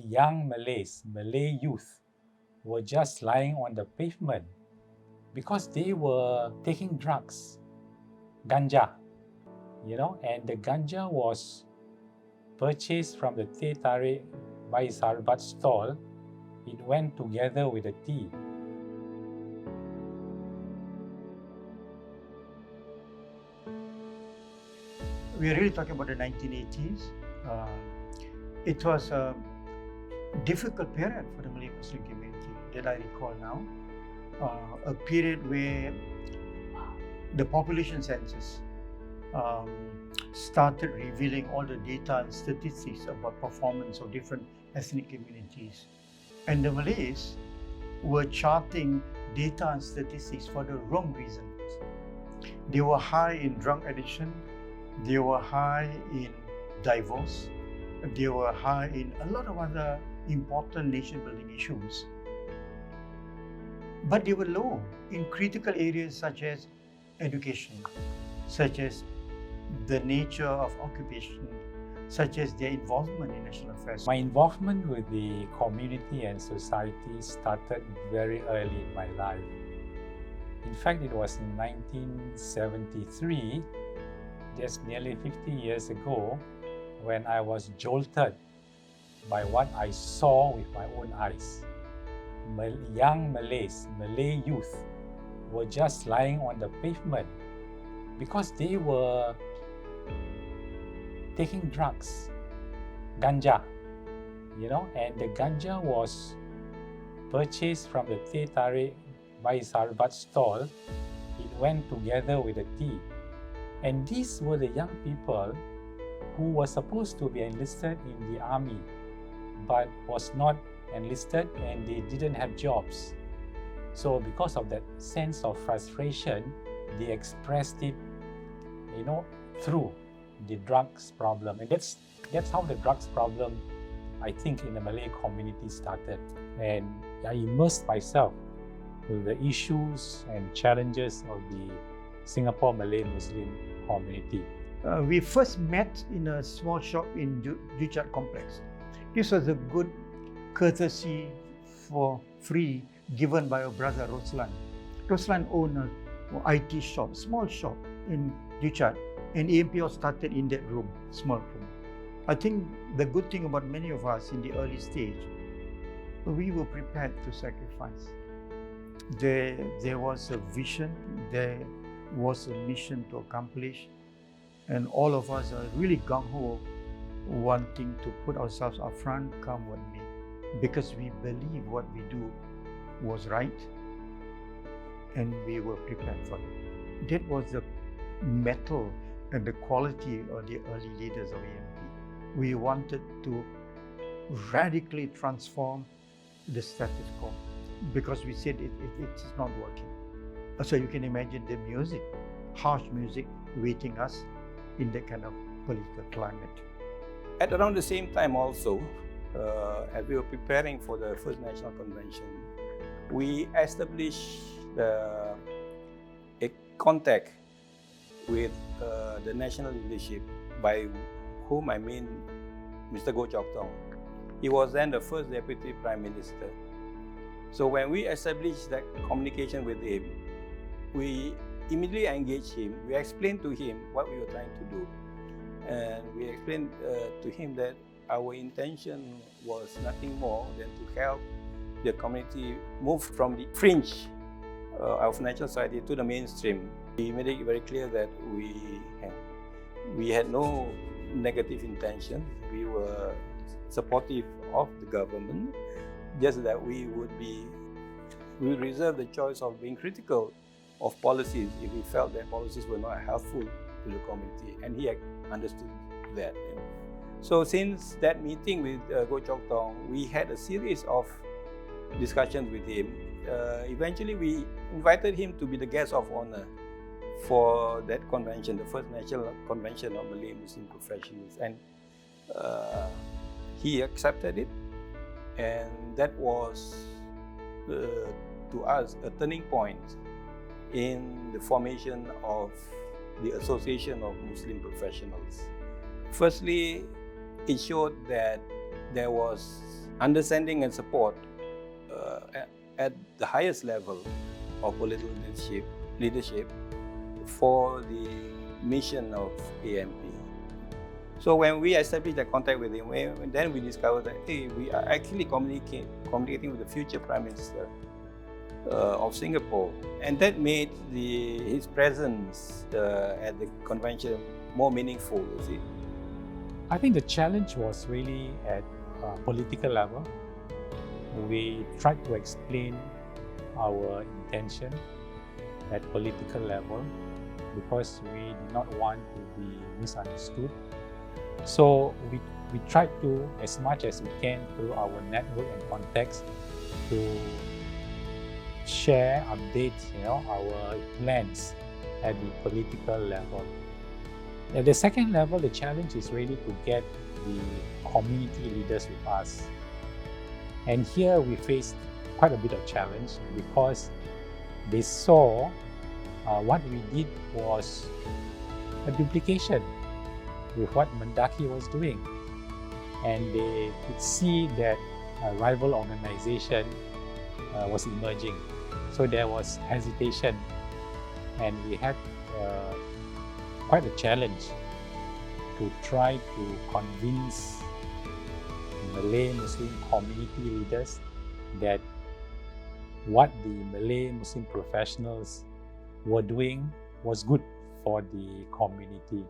young Malay youth, were just lying on the pavement because they were taking drugs, ganja, and the ganja was purchased from the teh tarik by Sarbat stall. It went together with the tea. We are really talking about the 1980s. It was a difficult period for the Malay Muslim community that I recall now. A period where the population census started revealing all the data and statistics about performance of different ethnic communities. And the Malays were charting data and statistics for the wrong reasons. They were high in drug addiction, they were high in divorce, they were high in a lot of other important nation-building issues. But they were low in critical areas such as education, such as the nature of occupation, such as their involvement in national affairs. My involvement with the community and society started very early in my life. In fact, it was in 1973, just nearly 50 years ago, when I was jolted by what I saw with my own eyes. Young Malay youth, were just lying on the pavement because they were taking drugs, ganja, and the ganja was purchased from the teh tarik by Sarbat stall. It went together with the tea. And these were the young people who were supposed to be enlisted in the army, but was not enlisted and they didn't have jobs. So because of that sense of frustration, they expressed it, through the drugs problem. And that's how the drugs problem, I think, in the Malay community started. And I immersed myself with the issues and challenges of the Singapore Malay Muslim community. We first met in a small shop in Juchat complex. This was a good courtesy for free given by our brother Roslan. Roslan owned an IT shop, small shop in Juchat, and AMPL started in that room, small room. I think the good thing about many of us in the early stage, we were prepared to sacrifice. There was a vision, there was a mission to accomplish, and all of us are really gung-ho, wanting to put ourselves up front, come what may, because we believe what we do was right, and we were prepared for it. That was the mettle and the quality of the early leaders of AMP. We wanted to radically transform the status quo because we said it's not working. So you can imagine the music, harsh music, waiting us in that kind of political climate. At around the same time also, as we were preparing for the first National Convention, we established a contact with the national leadership, by whom I mean Mr. Goh Chok Tong. He was then the first Deputy Prime Minister. So when we established that communication with him, we immediately engaged him. We explained to him what we were trying to do. And we explained to him that our intention was nothing more than to help the community move from the fringe of national society to the mainstream. We made it very clear that we had no negative intention. We were supportive of the government, just that we reserve the choice of being critical of policies if we felt that policies were not helpful to the community, and he understood that. So since that meeting with Goh Chok Tong, we had a series of discussions with him. Eventually, we invited him to be the guest of honor for that convention, the first national convention of Malay Muslim professionals, and he accepted it, and that was to us a turning point in the formation of the Association of Muslim Professionals. Firstly, it showed that there was understanding and support at the highest level of political leadership for the mission of AMP. So when we established that contact with him, then we discovered that, hey, we are actually communicating with the future Prime Minister of Singapore. And that made his presence at the convention more meaningful, you see. I think the challenge was really at political level. We tried to explain our intention at political level because we did not want to be misunderstood. So we tried to, as much as we can through our network and contacts, to share, update, our plans at the political level. At the second level, the challenge is really to get the community leaders with us. And here we faced quite a bit of challenge because they saw what we did was a duplication with what Mendaki was doing. And they could see that a rival organization was emerging. So there was hesitation, and we had quite a challenge to try to convince Malay Muslim community leaders that what the Malay Muslim professionals were doing was good for the community.